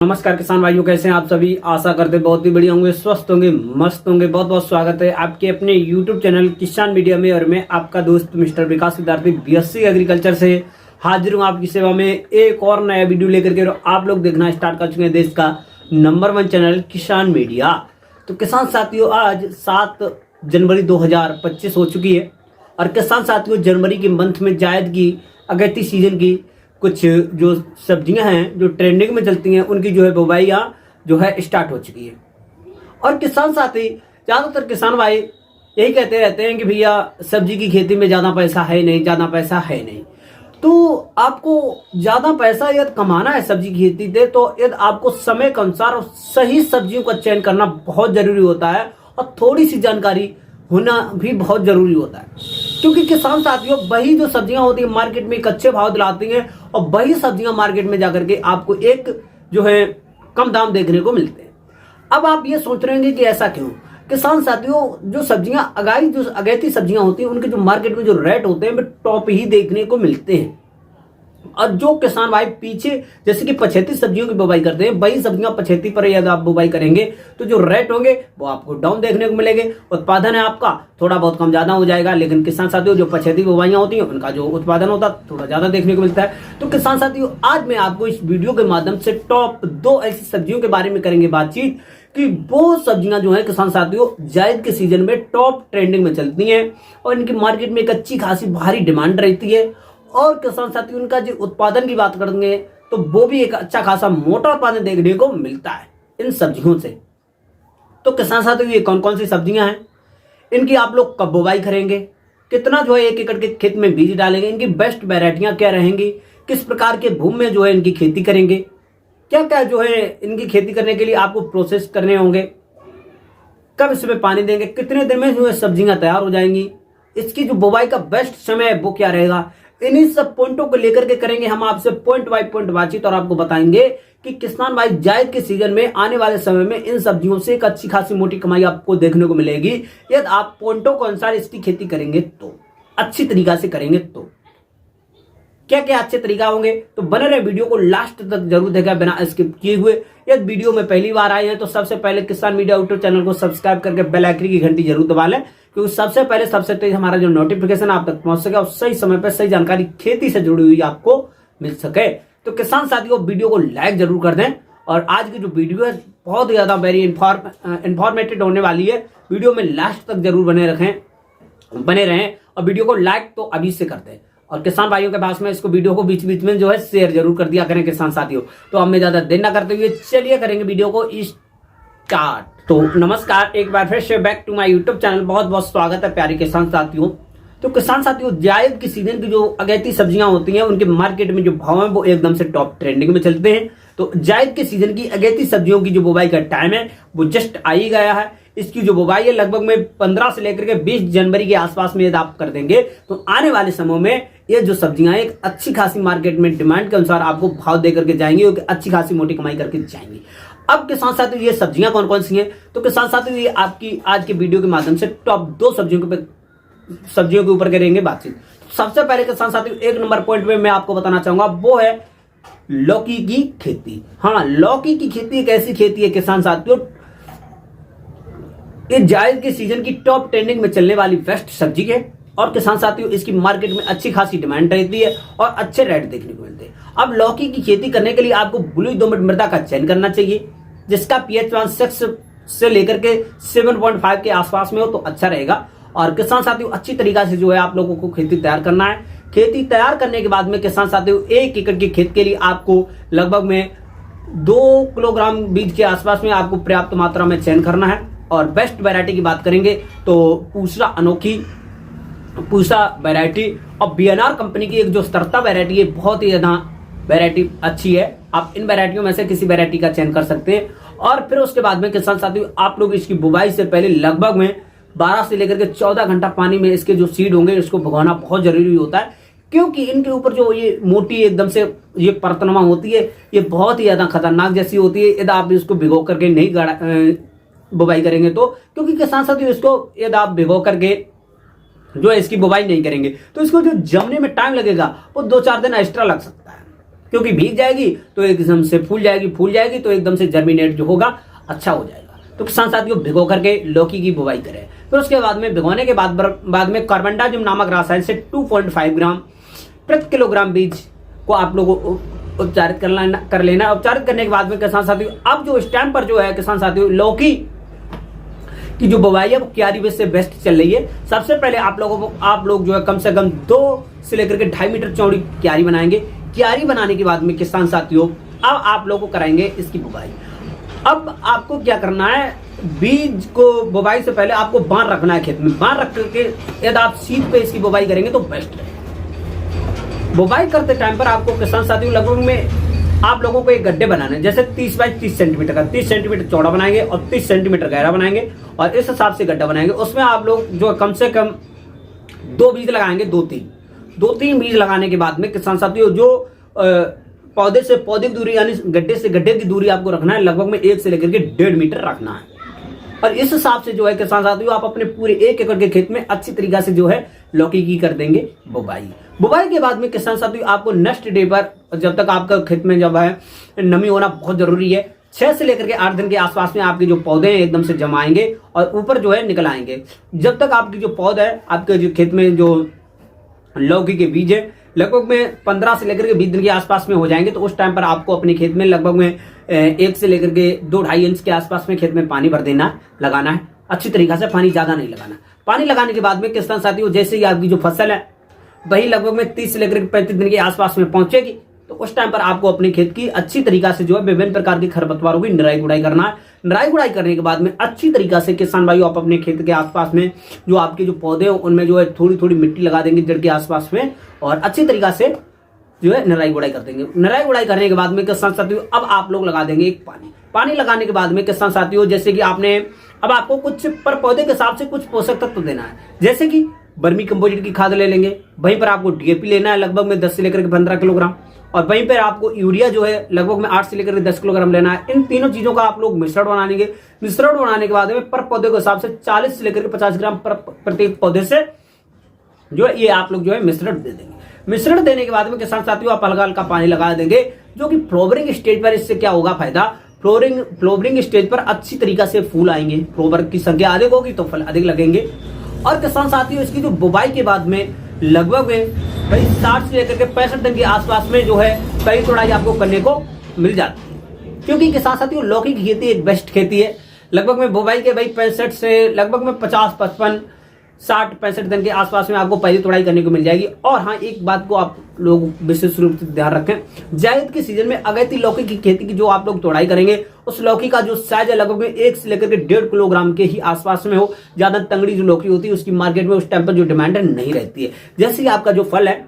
नमस्कार किसान भाइयों, कैसे हैं आप सभी। आशा करते बहुत ही बढ़िया होंगे, स्वस्थ होंगे, मस्त होंगे। बहुत बहुत स्वागत है आपके अपने YouTube चैनल किसान मीडिया में। और मैं आपका दोस्त मिस्टर विकास विद्यार्थी BSc एग्रीकल्चर से हाजिर हूं आपकी सेवा में एक और नया वीडियो लेकर के। और आप लोग देखना स्टार्ट कर चुके हैं देश का नंबर 1 चैनल किसान मीडिया। तो किसान साथियों, आज 7 जनवरी 2025 हो चुकी है। और किसान साथियों, जनवरी के मंथ में जायद की अगेती सीजन की कुछ जो सब्जियां हैं जो ट्रेंडिंग में चलती हैं, उनकी जो है बुवाइयां जो है स्टार्ट हो चुकी है। और किसान साथी, ज्यादातर किसान भाई यही कहते रहते हैं कि भैया सब्जी की खेती में ज्यादा पैसा है नहीं, ज्यादा पैसा है नहीं। तो आपको ज्यादा पैसा यदि कमाना है सब्जी की खेती से, तो यदि आपको समय के अनुसार सही सब्जियों का चयन करना बहुत जरूरी होता है। और थोड़ी सी जानकारी होना भी बहुत जरूरी होता है, क्योंकि किसान साथियों वही जो सब्जियां होती है मार्केट में एक अच्छे भाव दिलाती हैं, और वही सब्जियां मार्केट में जाकर के आपको एक जो है कम दाम देखने को मिलते हैं। अब आप ये सोच रहे हैं कि ऐसा क्यों। किसान साथियों, जो सब्जियां जो अगैती सब्जियां होती हैं, उनके जो मार्केट में जो रेट होते हैं वे टॉप ही देखने को मिलते हैं। और जो किसान भाई पीछे जैसे कि पछेती सब्जियों की बुवाई करते हैं, वही सब्जियां पछेती पर यदि आप बुवाई करेंगे तो जो रेट होंगे वो आपको डाउन देखने को मिलेंगे। उत्पादन है आपका थोड़ा बहुत कम ज्यादा हो जाएगा। लेकिन किसान साथियों, जो पछेती बुवाइयां होती हैं उनका जो उत्पादन होता है थोड़ा ज्यादा देखने को मिलता है। तो किसान साथियों, आज मैं आपको इस वीडियो के माध्यम से टॉप 2 ऐसी सब्जियों के बारे में करेंगे बातचीत कि वो सब्जियां जो है किसान साथियों जायद के सीजन में टॉप ट्रेंडिंग में चलती हैं और इनकी मार्केट में एक अच्छी खासी भारी डिमांड रहती है। और किसान साथियों, उनका जो उत्पादन की बात करेंगे तो वो भी एक अच्छा खासा मोटा उत्पादन देखने को मिलता है इन सब्जियों से। तो किसान साथियों, ये कौन कौन सी सब्जियां हैं, इनकी आप लोग कब बुवाई करेंगे, कितना जो है 1 एकड़ के खेत में बीज डालेंगे, इनकी बेस्ट वैरायटियां क्या रहेंगी, किस प्रकार के भूमि में जो है इनकी खेती करेंगे, क्या क्या जो है इनकी खेती करने के लिए आपको प्रोसेस करने होंगे, कब इसमें पानी देंगे, कितने दिन में जो है सब्जियां तैयार हो जाएंगी, इसकी जो बुवाई का बेस्ट समय है वो क्या रहेगा। इन्हीं सब पॉइंटों को लेकर के करेंगे हम आपसे पॉइंट बाय पॉइंट बातचीत। और आपको बताएंगे कि किसान भाई जायद के सीजन में आने वाले समय में इन सब्जियों से एक अच्छी खासी मोटी कमाई आपको देखने को मिलेगी यदि आप पॉइंटों के अनुसार इसकी खेती करेंगे, तो अच्छी तरीका से करेंगे। तो क्या क्या अच्छे तरीका होंगे, तो बने रहे वीडियो को लास्ट तक जरूर देखा बिना स्किप किए हुए। यदि वीडियो में पहली बार आए हैं तो सबसे पहले किसान मीडिया यूट्यूब चैनल को सब्सक्राइब करके बेल आइकन की घंटी जरूर दबा लें, क्योंकि सबसे पहले सबसे तेज हमारा जो नोटिफिकेशन आप तक पहुंच सके और सही समय पर सही जानकारी खेती से जुड़ी हुई आपको मिल सके। तो किसान साथियों, वीडियो को लाइक जरूर कर दें। और आज की जो वीडियो है बहुत ज्यादा वेरी इंफॉर्मेटिव होने वाली है। वीडियो में लास्ट तक जरूर बने रहें और वीडियो को लाइक तो अभी से करते हैं। और किसान भाइयों के पास में इसको वीडियो को बीच बीच में जो है शेयर जरूर कर दिया करें किसान साथियों। तो अब मैं ज्यादा देर ना करते हुए चलिए करेंगे वीडियो को स्टार्ट। तो नमस्कार, एक बार फिर से back to my YouTube channel. बहुत बहुत स्वागत है प्यारे किसान साथियों। तो किसान साथियों, जायद की सीजन की जो अगैती सब्जियां होती हैं उनके मार्केट में जो भाव है वो एकदम से टॉप ट्रेंडिंग में चलते हैं। तो जायद के सीजन की अगैती सब्जियों की जो बुवाई का टाइम है वो जस्ट आ ही गया है। इसकी जो बुवाई है लगभग में 15 से लेकर के 20 जनवरी के आसपास में यदि आप कर देंगे तो आने वाले समय में ये जो सब्जियां एक अच्छी खासी मार्केट में डिमांड के अनुसार आपको भाव दे करके जाएंगी और अच्छी खासी मोटी कमाई करके जाएंगी। अब किसान साथियों, ये सब्जियां कौन कौन सी हैं, तो किसान साथियों ये आपकी आज के वीडियो के माध्यम से टॉप 2 सब्जियों के ऊपर करेंगे बातचीत। सबसे पहले किसान साथियों 1 नंबर पॉइंट में मैं आपको बताना चाहूंगा वो है लौकी की खेती। हाँ, लौकी की खेती एक ऐसी खेती है किसान साथियों, ये जायद के सीजन की टॉप ट्रेंडिंग में चलने वाली बेस्ट सब्जी है। और किसान साथियों, इसकी मार्केट में अच्छी खासी डिमांड रहती है और अच्छे रेट देखने को मिलते हैं। अब लौकी की खेती करने के लिए आपको बलुई दोमट मृदा का चयन करना चाहिए, जिसका pH 6 से लेकर के 7.5 के आसपास में हो तो अच्छा रहेगा। और किसान साथियों, अच्छी तरीका से जो है आप लोगों को खेती तैयार करना है। खेती तैयार करने के बाद में किसान साथियों 1 एकड़ के खेत के लिए आपको लगभग में 2 किलोग्राम बीज के आसपास में आपको पर्याप्त मात्रा में चयन करना है। और बेस्ट वैरायटी की बात करेंगे तो पूसा वैरायटी और BNR कंपनी की एक जो स्तरता वैरायटी है बहुत ही ज्यादा वैरायटी अच्छी है। आप इन वैरायटियों में से किसी वैरायटी का चयन कर सकते हैं। और फिर उसके बाद में किसान साथियों आप लोग इसकी बुवाई से पहले लगभग में 12 से लेकर के 14 घंटा पानी में इसके जो सीड होंगे इसको भिगोना बहुत जरूरी होता है, क्योंकि इनके ऊपर जो ये मोटी एकदम से ये परतनमा होती है ये बहुत ही ज्यादा खतरनाक जैसी होती है यदि आप इसको भिगो करके नहीं बुवाई करेंगे तो। क्योंकि किसान साथियों इसको यदि आप भिगो करके जो है इसकी बुवाई नहीं करेंगे तो इसको जो जमने में टाइम लगेगा वो 2-4 दिन एक्स्ट्रा लग सकता है। क्योंकि भीग जाएगी तो एकदम से फूल जाएगी तो एकदम से जर्मिनेट जो होगा अच्छा हो जाएगा। तो किसान साथियों भिगो करके लौकी की बुवाई करें। फिर उसके बाद में भिगोने के बाद में कार्बनडाजिम नामक रसायन से 2.5 ग्राम प्रति किलोग्राम बीज को आप लोगों को उपचारित कर लेना। उपचारित करने के बाद में किसान साथियों अब जो इस टाइम पर जो है किसान साथियों लौकी की जो बुवाई है वो क्यारी बेस से बेस्ट चल रही है। सबसे पहले आप लोग जो है कम से कम 2 से लेकर के 2.5 मीटर चौड़ी क्यारी बनाएंगे। क्यारी बनाने के बाद में किसान साथियों अब आप लोगों को कराएंगे इसकी बुवाई। अब आपको क्या करना है, बीज को बुवाई से पहले आपको बांध रखना है खेत में। बांध रख करके यदि आप सीध पे इसकी बुवाई करेंगे तो बेस्ट है। बुवाई करते टाइम पर आपको किसान साथियों लगभग में आप लोगों को एक गड्ढे बनाने हैं, जैसे 30 बाई 30 सेंटीमीटर का, 30 सेंटीमीटर चौड़ा बनाएंगे और 30 सेंटीमीटर गहरा बनाएंगे और इस हिसाब से गड्ढा बनाएंगे। उसमें आप लोग जो कम से कम 2 बीज लगाएंगे, 2-3 बीज लगाने के बाद में किसान साथियों जो पौधे से पौधे की दूरी यानी गड्ढे से गड्ढे की दूरी आपको रखना है लगभग में 1 से लेकर के 1.5 मीटर रखना है। और इस हिसाब से जो है किसान साथियों आप अपने पूरे 1 एकड़ के खेत में अच्छी तरीके से जो है लौकी की कर देंगे बुवाई के बाद में किसान साथियों आपको नेक्स्ट डे पर, जब तक आपका खेत में जब है नमी होना बहुत जरूरी है, 6 से लेकर के 8 दिन के आसपास में आपके जो पौधे हैं एकदम से जमाएंगे और ऊपर जो है निकल आएंगे। जब तक आपकी जो पौधा है आपके जो खेत में जो लौकी के बीज है लगभग में 15 से लेकर के 20 दिन के आसपास में हो जाएंगे, तो उस टाइम पर आपको अपने खेत में लगभग में 1 से लेकर के 2-2.5 इंच के आसपास में खेत में पानी भर देना, लगाना है अच्छी तरीके से, पानी ज्यादा नहीं लगाना। पानी लगाने के बाद में किसान साथियों जैसे ही आपकी जो फसल है वही लगभग में 30 से लेकर 35 दिन के आसपास में पहुंचेगी, तो उस टाइम पर आपको अपने खेत की अच्छी तरीका से जो है विभिन्न प्रकार की खरपतवारों की निराई गुड़ाई करना है। निराई गुड़ाई करने के बाद में अच्छी तरीका से किसान भाइयों आप अपने खेत के आसपास में जो आपके जो पौधे हैं उनमें जो है थोड़ी थोड़ी मिट्टी लगा देंगे जड़ के आसपास में और अच्छी तरीका से जो है निराई गुड़ाई कर देंगे। निराई गुड़ाई करने के बाद में किसान साथियों अब आप लोग लगा देंगे एक पानी लगाने के बाद में किसान साथियों जैसे कि आपने अब आपको कुछ पर पौधे के हिसाब से कुछ पोषक तत्व देना है, जैसे कि वर्मी कंपोजिट की खाद ले लेंगे, वहीं पर आपको डीएपी लेना है लगभग में 10 से लेकर के 15 किलोग्राम और वहीं पर आपको यूरिया जो है लगभग में 8 से लेकर के 10 किलोग्राम लेना है। इन तीनों चीजों का आप लोग मिश्रण बनाएंगे। मिश्रण बनाने के बाद में पर पौधे के हिसाब से 40 से लेकर के 50 ग्राम प्रत्येक पौधे से जो है ये आप लोग जो है मिश्रण दे देंगे। मिश्रण देने के बाद में किसान साथियों आप हल्का हल्का पानी लगा देंगे, जो कि फ्लावरिंग स्टेज पर इससे क्या होगा फायदा, फ्लावरिंग स्टेज पर अच्छी तरीका से फूल आएंगे, फ्लावर की संख्या अधिक होगी तो फल अधिक लगेंगे। और किसान साथियों इसकी जो बुवाई के बाद में लगभग में भाई 60 से लेकर के 65 दिन के आसपास में जो है कई तोड़ाई आपको करने को मिल जाती है, क्योंकि किसान साथियों लौकी की खेती एक बेस्ट खेती है। लगभग में बुवाई के भाई 65 से लगभग में 50, 55, 60, 65 दिन के आसपास में आपको पहली तोड़ाई करने को मिल जाएगी। और हाँ एक बात को आप लोग विशेष रूप से ध्यान रखें, जायद के सीजन में अगैती लौकी की खेती की जो आप लोग तोड़ाई करेंगे उस लौकी का जो साइज है लगभग में 1 से लेकर के 1.5 किलोग्राम के ही आसपास में हो। ज्यादा तंगड़ी जो लौकी होती है उसकी मार्केट में उस टाइम पर जो डिमांड है नहीं रहती है। जैसे ही आपका जो फल है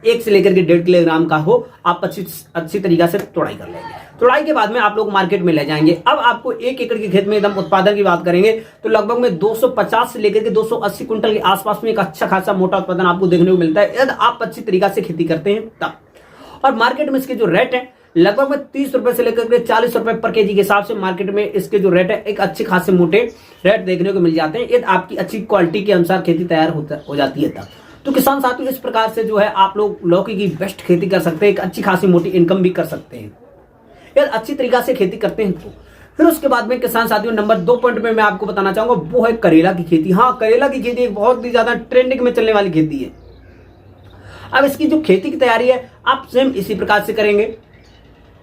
1 से लेकर के 1.5 किलोग्राम का हो, आप अच्छी तरीका से तोड़ाई कर लेंगे। तोड़ाई के बाद में आप लोग मार्केट में ले जाएंगे। अब आपको 1 एकड़ के खेत में एकदम उत्पादन की बात करेंगे तो लगभग में 250 से लेकर के 280 क्विंटल के आसपास में एक अच्छा खासा मोटा उत्पादन आपको देखने को मिलता है यदि आप अच्छी तरीका से खेती करते हैं तब। और मार्केट में इसके जो रेट है लगभग में 30 रुपए से लेकर के 40 रुपए पर केजी के हिसाब से मार्केट में इसके जो रेट है एक अच्छे खासे मोटे रेट देखने को मिल जाते हैं यदि आपकी अच्छी क्वालिटी के अनुसार खेती तैयार हो जाती है तब। तो किसान साथियों इस प्रकार से जो है आप लोग लौकी की बेस्ट खेती कर सकते हैं, एक अच्छी खासी मोटी इनकम भी कर सकते हैं यार अच्छी तरीका से खेती करते हैं तो। फिर उसके बाद में किसान साथियों नंबर 2 पॉइंट में मैं आपको बताना चाहूंगा वो है करेला की खेती। हाँ करेला की खेती एक बहुत ही ज्यादा ट्रेंडिंग में चलने वाली खेती है। अब इसकी जो खेती की तैयारी है आप सेम इसी प्रकार से करेंगे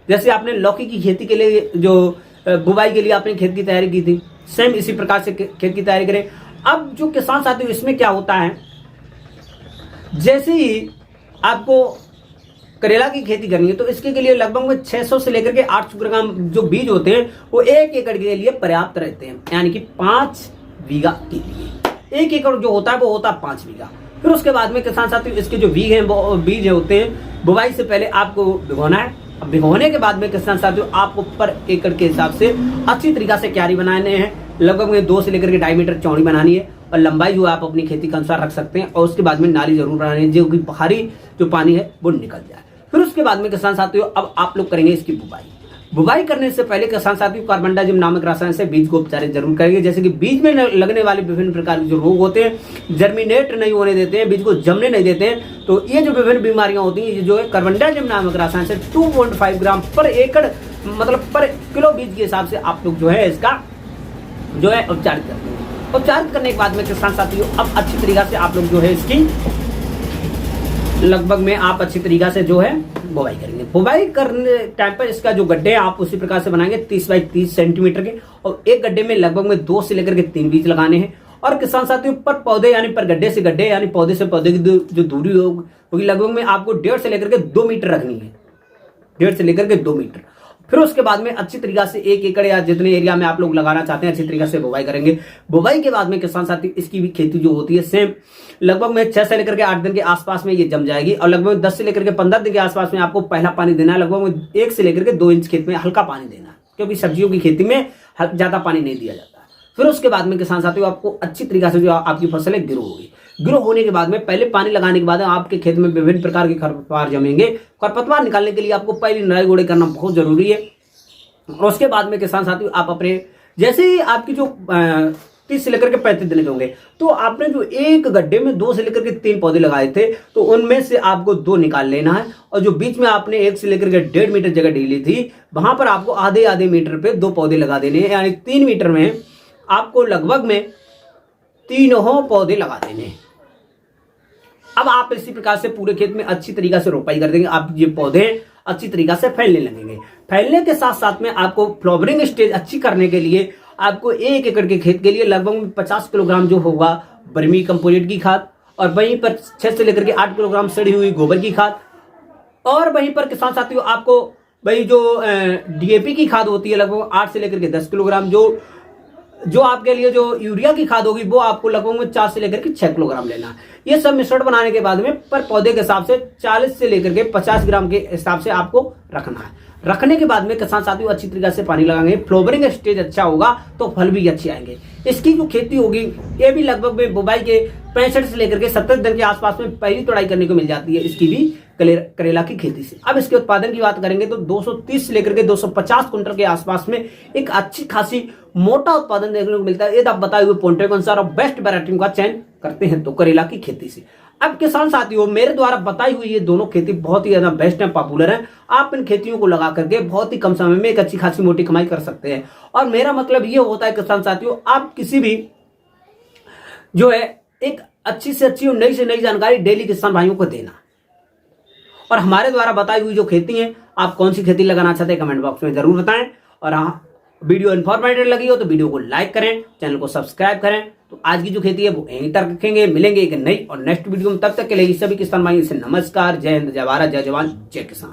जैसे आपने लौकी की खेती के लिए जो बुवाई के लिए आपने खेत की तैयारी की थी, सेम इसी प्रकार से खेत की तैयारी करें। अब जो किसान साथियों इसमें क्या होता है, जैसे ही आपको करेला की खेती करनी है तो इसके लिए लगभग में 600 से लेकर के 800 ग्राम जो बीज होते हैं वो 1 एकड़ के लिए पर्याप्त रहते हैं, यानी कि 5 बीघा के लिए 1 एकड़ जो होता है वो होता है 5 बीघा। फिर उसके बाद में किसान साथियों इसके जो बीज होते हैं बुवाई से पहले आपको भिगोना है। अब भिगोने के बाद में किसान साथियों आपको पर एकड़ के हिसाब से अच्छी तरीका से क्यारी बनाने हैं, लगभग में 2 से लेकर के 2.5 मीटर चौड़ी बनानी है और लंबाई जो आप अपनी खेती के अनुसार रख सकते हैं। और उसके बाद में नाली जरूर बनानी है जो कि बाहरी जो पानी है वो निकल जाए। फिर उसके बाद में किसान साथियों अब आप लोग करेंगे इसकी बुवाई। बुवाई करने से पहले किसान साथियों कार्बनडाजिम नामक रसायन से बीज को उपचारित जरूर करेंगे। जैसे कि बीज में लगने वाले विभिन्न प्रकार के जो रोग होते हैं, जर्मिनेट नहीं होने देते हैं, बीज को जमने नहीं देते हैं, तो ये जो विभिन्न बीमारियां होती हैं, ये जो है कार्बनडाजिम नामक रसायन से 2.5 ग्राम पर एकड़ मतलब पर किलो बीज के हिसाब से आप लोग जो है इसका जो है उपचारित करते हैं। उपचारित करने के बाद में किसान साथियों अब अच्छी तरीका से आप लोग जो है इसकी लगभग में आप अच्छी तरीका से जो है बुवाई करेंगे। बुवाई करने टाइम पर इसका जो गड्ढे आप उसी प्रकार से बनाएंगे 30 बाई 30 सेंटीमीटर के, और एक गड्ढे में लगभग में 2 से लेकर के 3 बीज लगाने हैं। और किसान साथियों पर पौधे यानी पर गड्ढे से गड्ढे यानी पौधे से पौधे की जो दूरी होगी लगभग में आपको 1.5 से लेकर के 2 मीटर रखनी है, 1.5 से लेकर के 2 मीटर। फिर उसके बाद में अच्छी तरीका से 1 एकड़ या जितने एरिया में आप लोग लगाना चाहते हैं अच्छी तरीके से बुवाई करेंगे। बुवाई के बाद में किसान साथी इसकी भी खेती जो होती है सेम लगभग में 6 से लेकर के 8 दिन के आसपास में ये जम जाएगी, और लगभग 10 से लेकर के 15 दिन के आसपास में आपको पहला पानी देना है। लगभग में 1 से लेकर के 2 इंच खेत में हल्का पानी देना है, क्योंकि सब्जियों की खेती में ज्यादा पानी नहीं दिया जाता। फिर उसके बाद में किसान साथियों आपको अच्छी तरीके से जो आपकी फसल है ग्रो होगी। ग्रो होने के बाद में पहले पानी लगाने के बाद आपके खेत में विभिन्न प्रकार के खरपतवार जमेंगे। खरपतवार निकालने के लिए आपको पहले निराई गुड़ाई करना बहुत जरूरी है। और उसके बाद में किसान साथियों आप अपने जैसे ही आपकी जो 30 से लेकर के 35 दिन के होंगे, तो आपने जो एक गड्ढे में 2 से लेकर के 3 पौधे लगाए थे, तो उनमें से आपको 2 निकाल लेना है, और जो बीच में आपने 1 से लेकर के 1.5 मीटर जगह ढीली थी वहां पर आपको आधे मीटर पे 2 पौधे लगा देने हैं, यानी 3 मीटर में आपको लगभग में 3 पौधे लगा देने हैं। अब आप इसी प्रकार से पूरे खेत में अच्छी तरीका से रोपाई कर देंगे। आप ये पौधे अच्छी तरीका से फैलने लगेंगे। फैलने के साथ साथ में आपको फ्लावरिंग स्टेज अच्छी करने के लिए आपको 1 एकड़ के खेत के लिए लगभग 50 किलोग्राम जो होगा वर्मी कंपोजिट की खाद, और वहीं पर 6 से लेकर के 8 किलोग्राम सड़ी हुई गोबर की खाद, और वहीं पर किसान साथियों आपको वही जो DAP की खाद होती है लगभग 8 से लेकर के 10 किलोग्राम, जो आपके लिए जो यूरिया की खाद होगी वो आपको लगभग में 4 से लेकर के 6 किलोग्राम लेना है। ये सब मिश्रण बनाने के बाद में पर पौधे के हिसाब से 40 से लेकर के 50 ग्राम के हिसाब से आपको रखना है। रखने के बाद में किसान साथियों अच्छी तरीके से पानी लगाएंगे, फ्लावरिंग स्टेज अच्छा होगा तो फल भी अच्छे आएंगे। इसकी जो खेती होगी ये भी लगभग में बुवाई के 65 से लेकर के 70 दिन के आसपास में पहली तोड़ाई करने को मिल जाती है इसकी भी करेला की खेती से। अब इसके उत्पादन की बात करेंगे तो 230 से लेकर के 250 कुंटल के आसपास में एक अच्छी खासी मोटा उत्पादन देखने को मिलता है। यदि आप बताए हुए पॉइंटों के अनुसार बेस्ट वैरायटी का चयन करते हैं तो करेला की खेती से। अब किसान साथियों मेरे द्वारा बताई हुई ये दोनों खेती बहुत ही ज्यादा बेस्ट है, पॉपुलर है। आप इन खेतियों को लगा करके बहुत ही कम समय में एक अच्छी खासी मोटी कमाई कर सकते हैं। और मेरा मतलब ये होता है किसान साथियों आप किसी भी जो है एक अच्छी से अच्छी और नई से नई जानकारी डेली किसान भाइयों को देना। और हमारे द्वारा बताई हुई जो खेती है आप कौन सी खेती लगाना चाहते हैं कमेंट बॉक्स में जरूर बताएं। और हाँ वीडियो इन्फॉर्मेटिव लगी हो तो वीडियो को लाइक करें, चैनल को सब्सक्राइब करें। तो आज की जो खेती है वो यहीं तक रखेंगे, मिलेंगे एक नई और नेक्स्ट वीडियो में। तब तक के लिए सभी किसान भाई से नमस्कार, जय हिंद, जय भारत, जय जवान, जय किसान।